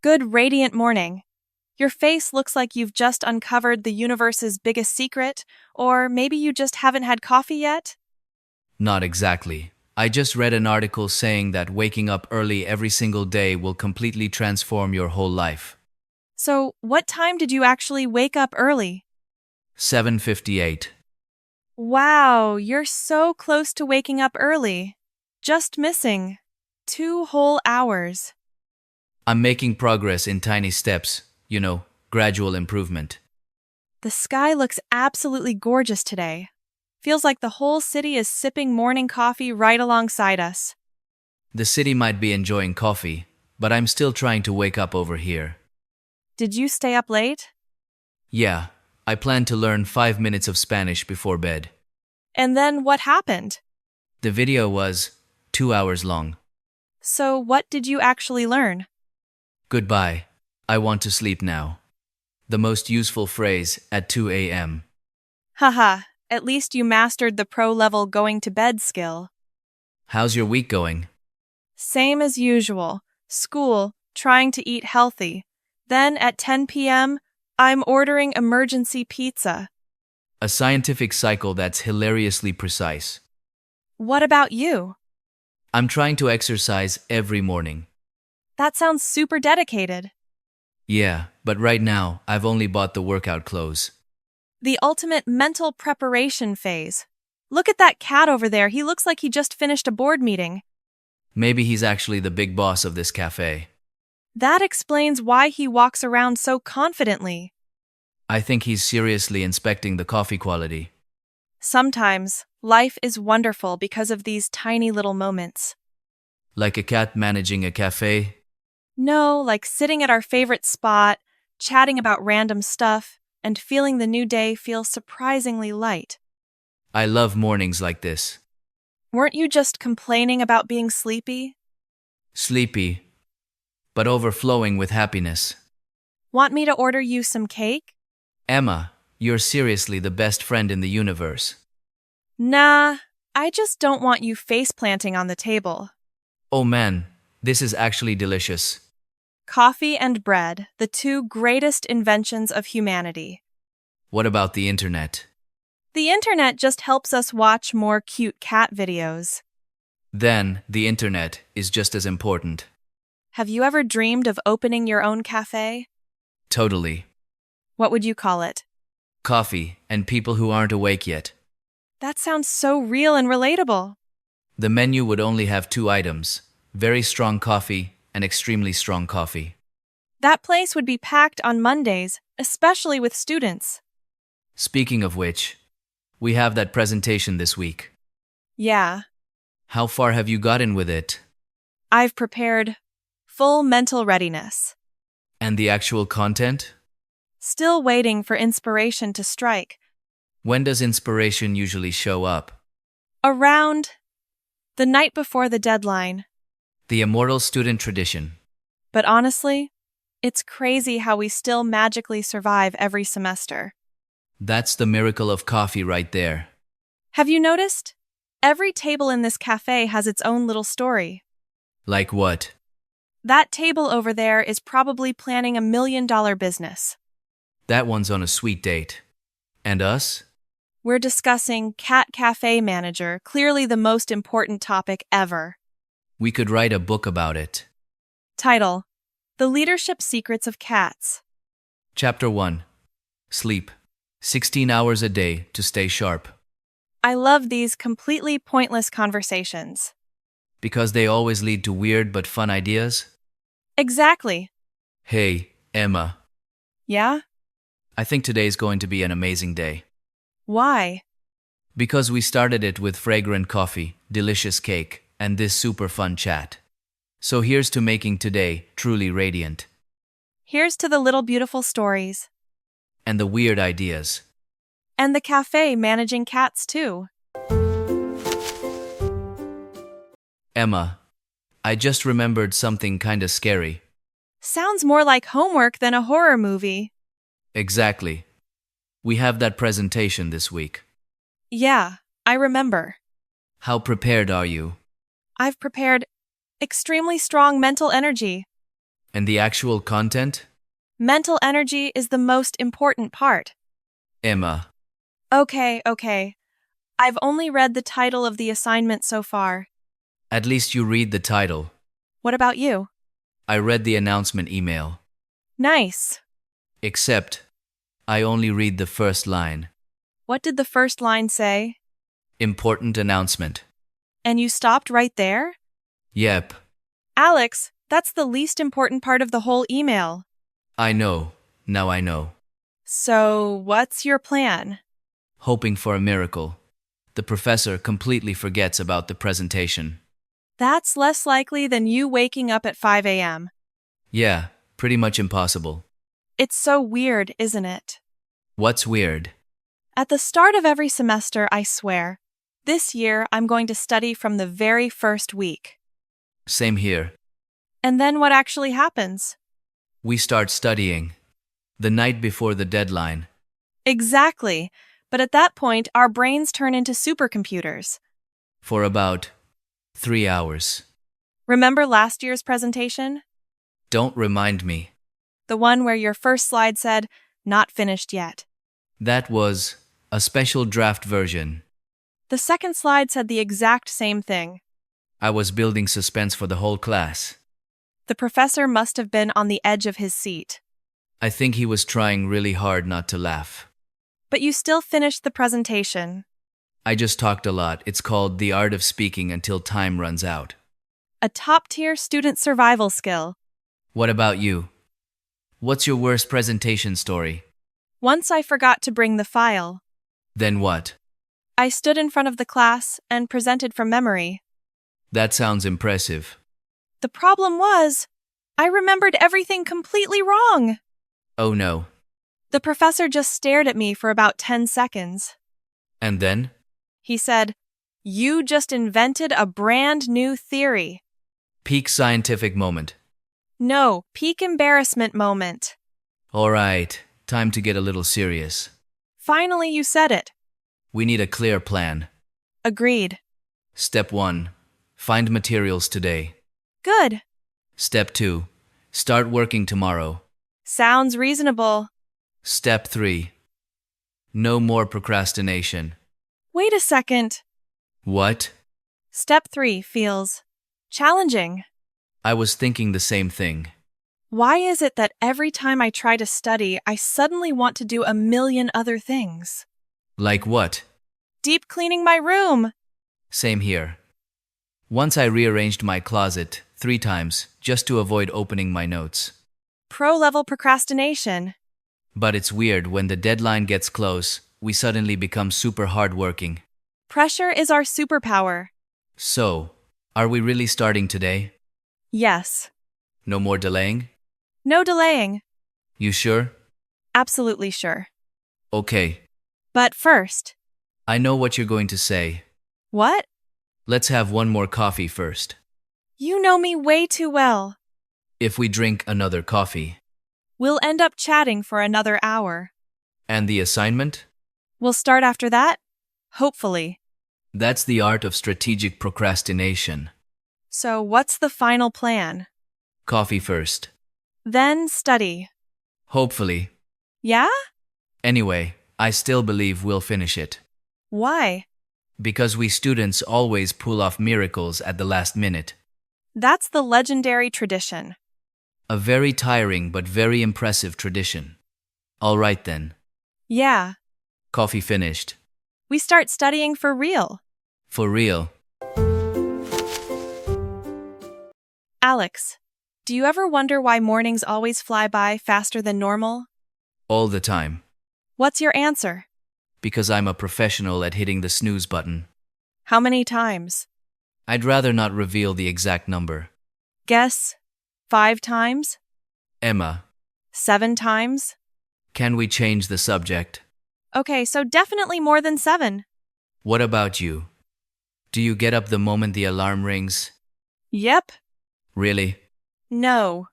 Good radiant morning. Your face looks like you've just uncovered the universe's biggest secret, or maybe you just haven't had coffee yet? Not exactly. I just read an article saying that waking up early every single day will completely transform your whole life. So, what time did you actually wake up early? 7:58. Wow, you're so close to waking up early. Just missing 2 whole hours. I'm making progress in tiny steps, gradual improvement. The sky looks absolutely gorgeous today. Feels like the whole city is sipping morning coffee right alongside us. The city might be enjoying coffee, but I'm still trying to wake up over here. Did you stay up late? Yeah, I plan to learn 5 minutes of Spanish before bed. And then what happened? The video was 2 hours long. So, what did you actually learn? Goodbye. I want to sleep now. The most useful phrase at 2 a.m. Haha, at least you mastered the pro-level going to bed skill. How's your week going? Same as usual. School, trying to eat healthy. Then at 10 p.m., I'm ordering emergency pizza. A scientific cycle that's hilariously precise. What about you? I'm trying to exercise every morning. That sounds super dedicated. Yeah, but right now, I've only bought the workout clothes. The ultimate mental preparation phase. Look at that cat over there. He looks like he just finished a board meeting. Maybe he's actually the big boss of this cafe. That explains why he walks around so confidently. I think he's seriously inspecting the coffee quality. Sometimes, life is wonderful because of these tiny little moments. Like a cat managing a cafe. No, like sitting at our favorite spot, chatting about random stuff, and feeling the new day feel surprisingly light. I love mornings like this. Weren't you just complaining about being sleepy? Sleepy, but overflowing with happiness. Want me to order you some cake? Emma, you're seriously the best friend in the universe. Nah, I just don't want you face planting on the table. Oh man, this is actually delicious. Coffee and bread, the two greatest inventions of humanity. What about the internet? The internet just helps us watch more cute cat videos. Then, the internet is just as important. Have you ever dreamed of opening your own cafe? Totally. What would you call it? Coffee and people who aren't awake yet. That sounds so real and relatable. The menu would only have 2 items, very strong coffee and extremely strong coffee. That place would be packed on Mondays, especially with students. Speaking of which, we have that presentation this week. Yeah, How far have you gotten with it? I've prepared full mental readiness. And the actual content? Still waiting for inspiration to strike. When does inspiration usually show up? Around the night before the deadline. The immortal student tradition. But honestly, it's crazy how we still magically survive every semester. That's the miracle of coffee right there. Have you noticed? Every table in this cafe has its own little story. Like what? That table over there is probably planning $1 million business. That one's on a sweet date. And us? We're discussing Cat Cafe Manager, clearly the most important topic ever. We could write a book about it. Title: The Leadership Secrets of Cats. Chapter 1. Sleep. 16 hours a day to stay sharp. I love these completely pointless conversations. Because they always lead to weird but fun ideas? Exactly. Hey, Emma. Yeah? I think today's going to be an amazing day. Why? Because we started it with fragrant coffee, delicious cake, and this super fun chat. So here's to making today truly radiant. Here's to the little beautiful stories. And the weird ideas. And the cafe managing cats too. Emma, I just remembered something kinda scary. Sounds more like homework than a horror movie. Exactly. We have that presentation this week. Yeah, I remember. How prepared are you? I've prepared extremely strong mental energy. And the actual content? Mental energy is the most important part. Emma. Okay. I've only read the title of the assignment so far. At least you read the title. What about you? I read the announcement email. Nice. Except, I only read the first line. What did the first line say? Important announcement. And you stopped right there? Yep. Alex, that's the least important part of the whole email. I know. Now I know. So, what's your plan? Hoping for a miracle. The professor completely forgets about the presentation. That's less likely than you waking up at 5 a.m. Yeah, pretty much impossible. It's so weird, isn't it? What's weird? At the start of every semester, I swear, this year I'm going to study from the very first week. Same here. And then what actually happens? We start studying. The night before the deadline. Exactly. But at that point, our brains turn into supercomputers. For about 3 hours. Remember last year's presentation? Don't remind me. The one where your first slide said, "Not finished yet." That was a special draft version. The second slide said the exact same thing. I was building suspense for the whole class. The professor must have been on the edge of his seat. I think he was trying really hard not to laugh. But you still finished the presentation. I just talked a lot. It's called The Art of Speaking Until Time Runs Out. A top-tier student survival skill. What about you? What's your worst presentation story? Once I forgot to bring the file. Then what? I stood in front of the class and presented from memory. That sounds impressive. The problem was, I remembered everything completely wrong. Oh no. The professor just stared at me for about 10 seconds. And then? He said, "You just invented a brand new theory." Peak scientific moment. No, peak embarrassment moment. All right, time to get a little serious. Finally, you said it. We need a clear plan. Agreed. Step 1. Find materials today. Good. Step 2. Start working tomorrow. Sounds reasonable. Step 3. No more procrastination. Wait a second. What? Step 3 feels challenging. I was thinking the same thing. Why is it that every time I try to study, I suddenly want to do a million other things? Like what? Deep cleaning my room. Same here. Once I rearranged my closet 3 times just to avoid opening my notes. Pro-level procrastination. But it's weird, when the deadline gets close, we suddenly become super hardworking. Pressure is our superpower. So, are we really starting today? Yes. No more delaying? No delaying. You sure? Absolutely sure. Okay. But first. I know what you're going to say. What? Let's have one more coffee first. You know me way too well. If we drink another coffee. We'll end up chatting for another hour. And the assignment? We'll start after that? Hopefully. That's the art of strategic procrastination. So what's the final plan? Coffee first. Then study. Hopefully. Yeah? Anyway, I still believe we'll finish it. Why? Because we students always pull off miracles at the last minute. That's the legendary tradition. A very tiring but very impressive tradition. All right then. Yeah. Coffee finished. We start studying for real. For real. Alex, do you ever wonder why mornings always fly by faster than normal? All the time. What's your answer? Because I'm a professional at hitting the snooze button. How many times? I'd rather not reveal the exact number. Guess 5 times? Emma, 7 times? can we change the subject? Okay, so definitely more than 7. What about you? Do you get up the moment the alarm rings? Yep. Really? No.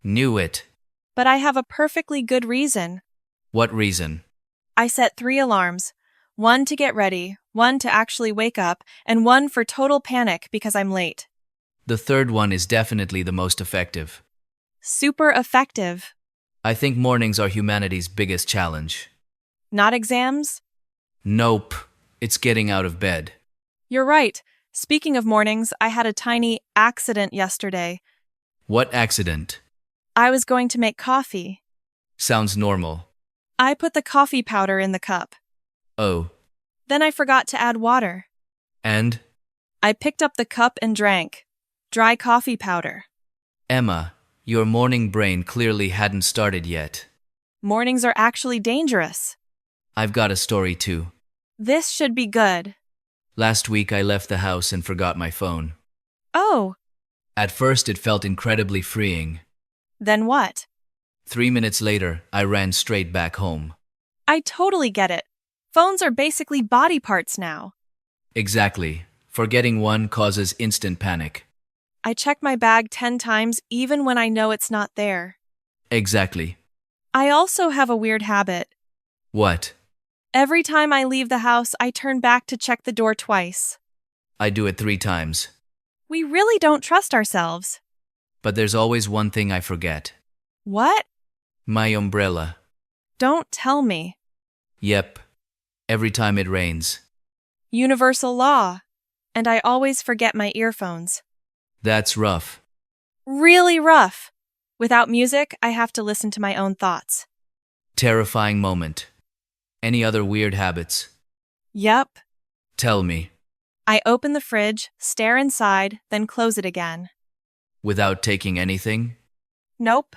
Knew it. But I have a perfectly good reason. What reason? I set 3 alarms. 1 to get ready, 1 to actually wake up, and 1 for total panic because I'm late. The third one is definitely the most effective. Super effective. I think mornings are humanity's biggest challenge. Not exams? Nope, it's getting out of bed. You're right. Speaking of mornings, I had a tiny accident yesterday. What accident? I was going to make coffee. Sounds normal. I put the coffee powder in the cup. Oh, Then I forgot to add water. and? I picked up the cup and drank. Dry coffee powder. Emma, your morning brain clearly hadn't started yet. Mornings are actually dangerous. I've got a story too. This should be good. Last week I left the house and forgot my phone. Oh, At first it felt incredibly freeing. then what? 3 minutes later, I ran straight back home. I totally get it. Phones are basically body parts now. Exactly. Forgetting one causes instant panic. I check my bag 10 times even when I know it's not there. Exactly. I also have a weird habit. What? Every time I leave the house, I turn back to check the door twice. I do it 3 times. We really don't trust ourselves. But there's always one thing I forget. What? My umbrella. Don't tell me. Yep. Every time it rains. Universal law. And I always forget my earphones. That's rough. Really rough. Without music, I have to listen to my own thoughts. Terrifying moment. Any other weird habits? Yep. Tell me. I open the fridge, stare inside, then close it again. Without taking anything? Nope.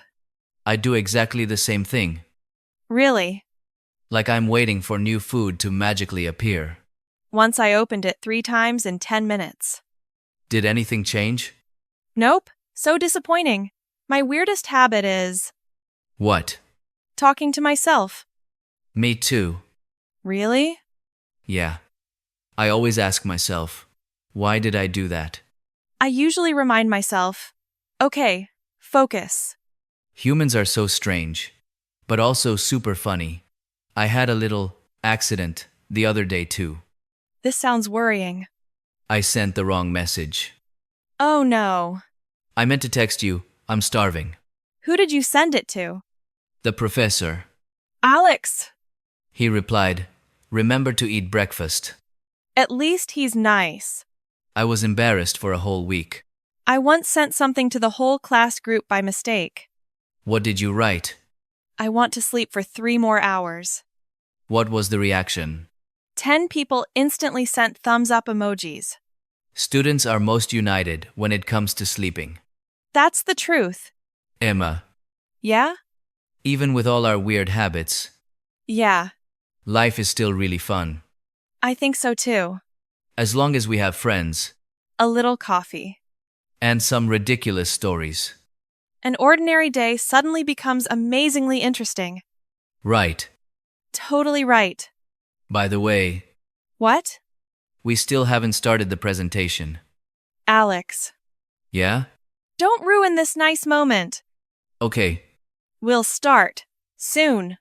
I do exactly the same thing. Really? Like I'm waiting for new food to magically appear. Once I opened it 3 times in 10 minutes. Did anything change? Nope. So disappointing. My weirdest habit is What? talking to myself. Me too. Really? Yeah. I always ask myself, why did I do that? I usually remind myself, okay, focus. Humans are so strange, but also super funny. I had a little accident the other day too. This sounds worrying. I sent the wrong message. Oh no. I meant to text you, I'm starving. Who did you send it to? The professor. Alex! He replied, remember to eat breakfast. At least he's nice. I was embarrassed for a whole week. I once sent something to the whole class group by mistake. What did you write? I want to sleep for 3 more hours. What was the reaction? 10 people instantly sent thumbs up emojis. Students are most united when it comes to sleeping. That's the truth. Emma, Yeah? even with all our weird habits, Yeah, life is still really fun. I think so too. As long as we have friends A little coffee. and some ridiculous stories. An ordinary day suddenly becomes amazingly interesting. Right. Totally right. By the way, What? we still haven't started the presentation. Alex. Yeah? Don't ruin this nice moment. Okay. We'll start soon.